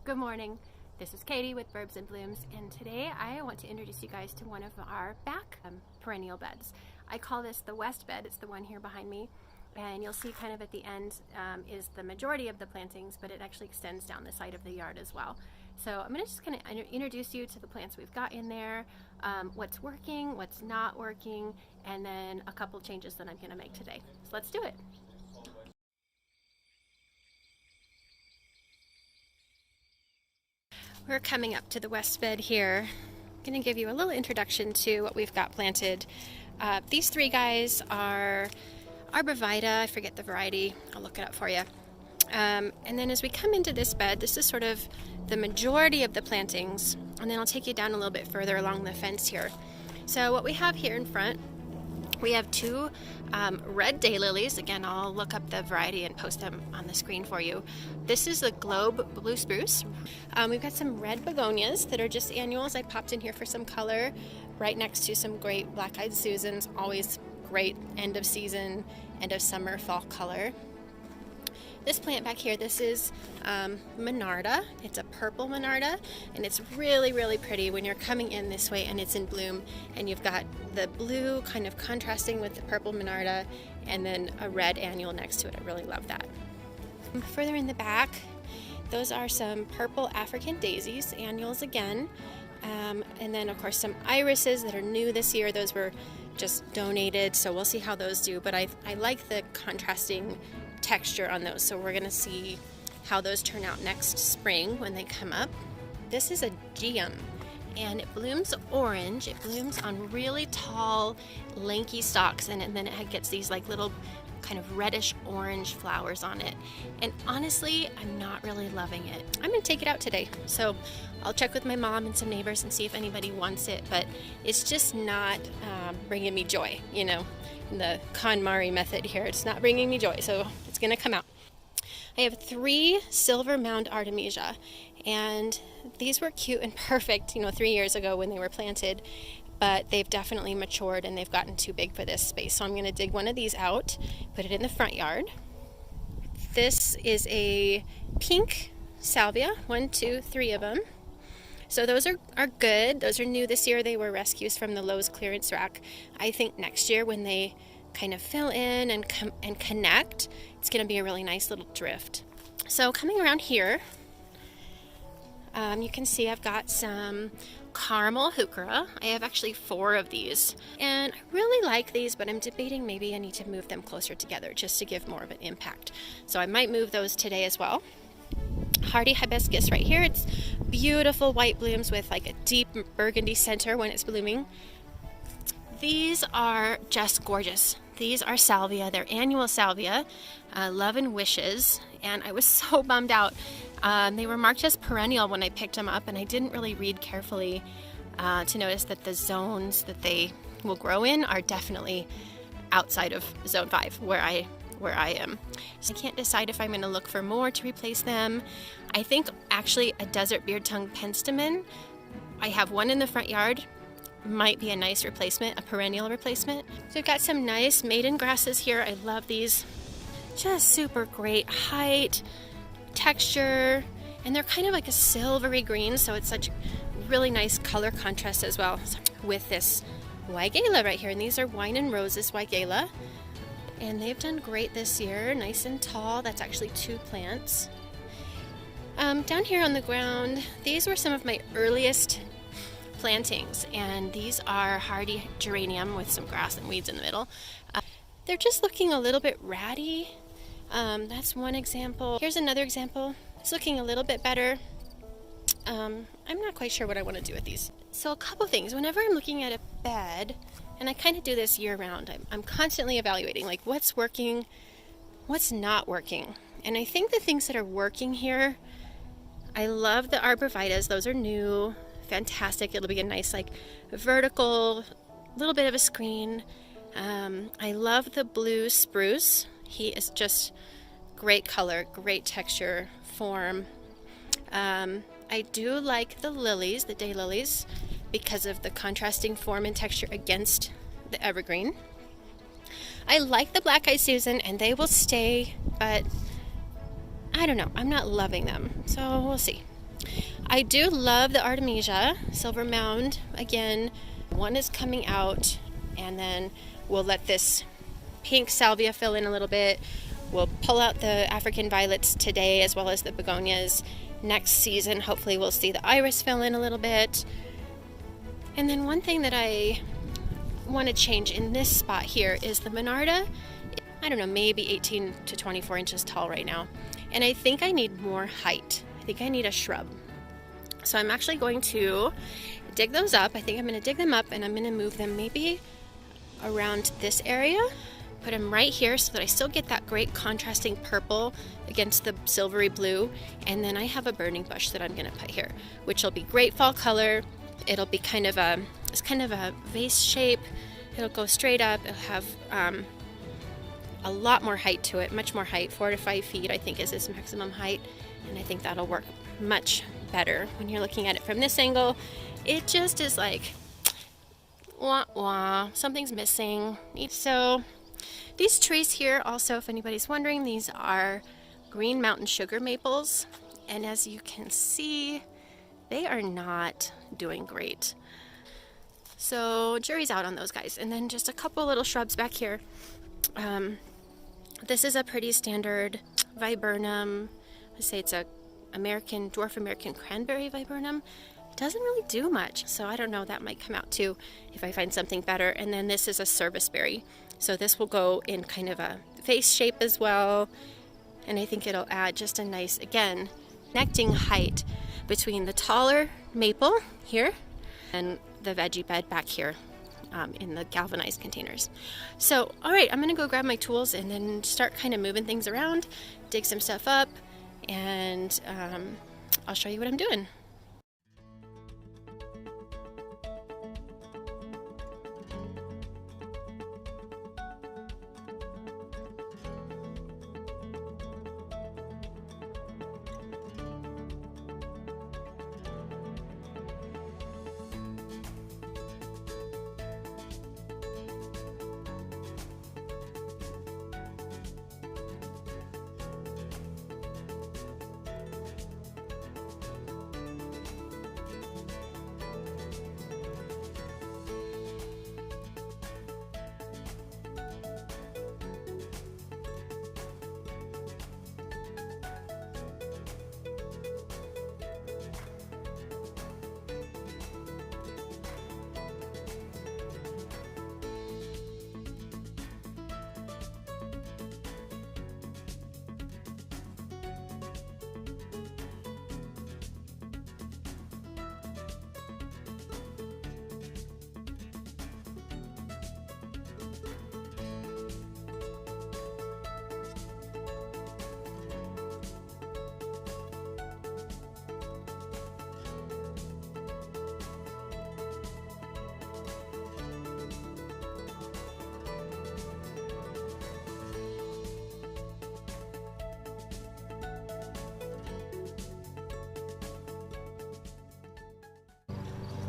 Good morning. This is Katie with Verbs and Blooms, and today I want to introduce you guys to one of our back perennial beds. I call this the west bed. It's the one here behind me, and you'll see kind of at the end is the majority of the plantings, but it actually extends down the side of the yard as well. So I'm just going to introduce you to the plants we've got in there, what's working, what's not working, and then a couple changes that I'm going to make today. So let's do it. We're coming up to the west bed here. I'm going to give you a little introduction to what we've got planted. These three guys are Arborvitae. I forget the variety. I'll look it up for you. And then as we come into this bed, this is sort of the majority of the plantings. And then I'll take you down a little bit further along the fence here. So what we have here in front, we have two red daylilies. Again, I'll look up the variety and post them on the screen for you. This is the Globe Blue Spruce. We've got some red begonias that are just annuals. I popped in here for some color right next to some great black-eyed Susans. Always great end of season, end of summer, fall color. This plant back here, this is Monarda. It's a purple Monarda, and it's really, really pretty when you're coming in this way and it's in bloom, and you've got the blue kind of contrasting with the purple Monarda, and then a red annual next to it. I really love that. Further in the back, those are some purple African daisies, annuals again, and then of course some irises that are new this year. Those were just donated, so we'll see how those do, but I like the contrasting texture on those, so we're going to see how those turn out next spring when they come up. This is a geum, and it blooms orange. It blooms on really tall, lanky stalks, and then it gets these like little kind of reddish orange flowers on it. And honestly, I'm not really loving it. I'm going to take it out today, so I'll check with my mom and some neighbors and see if anybody wants it, but it's just not bringing me joy, you know. The KonMari method here. It's not bringing me joy, so it's going to come out. I have 3 silver mound artemisia, and these were cute and perfect, 3 years ago when they were planted, but they've definitely matured and they've gotten too big for this space. So I'm going to dig one of these out, put it in the front yard. This is a pink salvia, 1, 2, 3 of them. So those are good. Those are new this year. They were rescues from the Lowe's clearance rack. I think next year when they kind of fill in and connect, it's going to be a really nice little drift. So coming around here, you can see I've got some caramel heuchera. I have actually 4 of these, and I really like these, but I'm debating maybe I need to move them closer together just to give more of an impact. So I might move those today as well. Hardy hibiscus right here. It's beautiful white blooms with like a deep burgundy center when it's blooming. These are just gorgeous. These are salvia. They're annual salvia, Love and Wishes, and I was so bummed out. They were marked as perennial when I picked them up, and I didn't really read carefully to notice that the zones that they will grow in are definitely outside of zone 5 where I am. So I can't decide if I'm going to look for more to replace them. I think actually a desert beard tongue penstemon, I have one in the front yard, might be a nice replacement, a perennial replacement. So we've got some nice maiden grasses here. I love these. Just super great height, texture, and they're kind of like a silvery green, so it's such really nice color contrast as well with this Weigela right here. And these are Wine and Roses Weigela. And they've done great this year, nice and tall. That's actually 2 plants. Down here on the ground, these were some of my earliest plantings, and these are hardy geranium with some grass and weeds in the middle. They're just looking a little bit ratty. That's one example. Here's another example. It's looking a little bit better. I'm not quite sure what I want to do with these. So a couple things. Whenever I'm looking at a bed, and I kind of do this year round, I'm constantly evaluating like what's working, what's not working. And I think the things that are working here, I love the Arborvitaes. Those are new, fantastic. It'll be a nice like vertical, little bit of a screen. I love the blue spruce. He is just great color, great texture, form. I do like the lilies, the daylilies, because of the contrasting form and texture against the evergreen. I like the black-eyed Susan, and they will stay, but I don't know. I'm not loving them, so we'll see. I do love the Artemisia Silver Mound. Again, one is coming out, and then we'll let this pink salvia fill in a little bit. We'll pull out the African violets today as well as the begonias. Next season, hopefully we'll see the iris fill in a little bit. And then one thing that I want to change in this spot here is the Monarda. I don't know, maybe 18 to 24 inches tall right now. And I think I need more height. I think I need a shrub. So I'm actually going to dig those up. I think I'm going to dig them up and I'm going to move them maybe around this area. Put them right here so that I still get that great contrasting purple against the silvery blue. And then I have a burning bush that I'm going to put here, which will be great fall color. It'll be it's kind of a vase shape. It'll go straight up. It'll have a lot more height to it, much more height. 4 to 5 feet, I think, is its maximum height. And I think that'll work much better when you're looking at it from this angle. It just is like, wah, wah, something's missing. So these trees here also, if anybody's wondering, these are Green Mountain sugar maples. And as you can see, they are not doing great. So jury's out on those guys. And then just a couple little shrubs back here. This is a pretty standard viburnum. I say it's a dwarf American cranberry viburnum. Doesn't really do much, so I don't know, that might come out too if I find something better. And then this is a serviceberry, so this will go in kind of a vase shape as well, and I think it'll add just a nice, again, connecting height between the taller maple here and the veggie bed back here in the galvanized containers. So all right, I'm gonna go grab my tools and then start kind of moving things around, dig some stuff up, and I'll show you what I'm doing.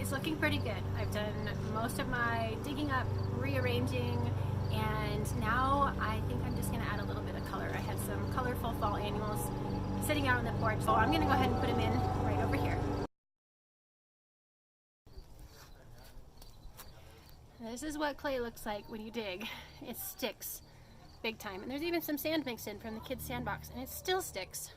It's looking pretty good. I've done most of my digging up, rearranging, and now I think I'm just gonna add a little bit of color. I had some colorful fall annuals sitting out on the porch, so I'm gonna go ahead and put them in right over here. This is what clay looks like when you dig. It sticks big time, and there's even some sand mixed in from the kids' sandbox, and it still sticks.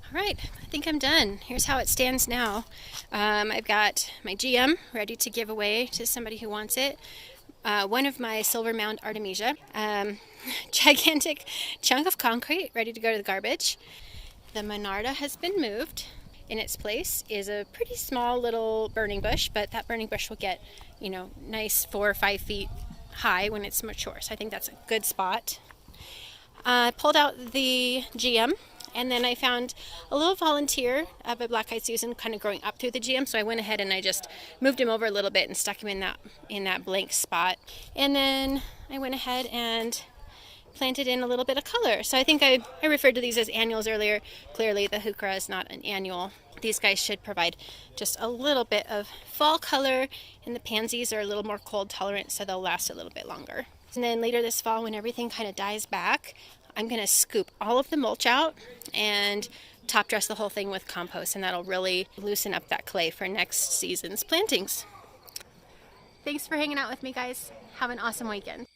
All right, I think I'm done. Here's how it stands now. I've got my GM ready to give away to somebody who wants it. One of my Silver Mound Artemisia. Gigantic chunk of concrete ready to go to the garbage. The Monarda has been moved. In its place is a pretty small little burning bush, but that burning bush will get, you know, nice 4 or 5 feet high when it's mature. So I think that's a good spot. I pulled out the GM. And then I found a little volunteer of a black-eyed Susan kind of growing up through the GM, so I went ahead and I just moved him over a little bit and stuck him in that blank spot. And then I went ahead and planted in a little bit of color. So I think I referred to these as annuals earlier. Clearly the heuchera is not an annual, These guys should provide just a little bit of fall color, and the pansies are a little more cold tolerant, so they'll last a little bit longer. And then later this fall, when everything kind of dies back, I'm going to scoop all of the mulch out and top dress the whole thing with compost, and that'll really loosen up that clay for next season's plantings. Thanks for hanging out with me, guys. Have an awesome weekend.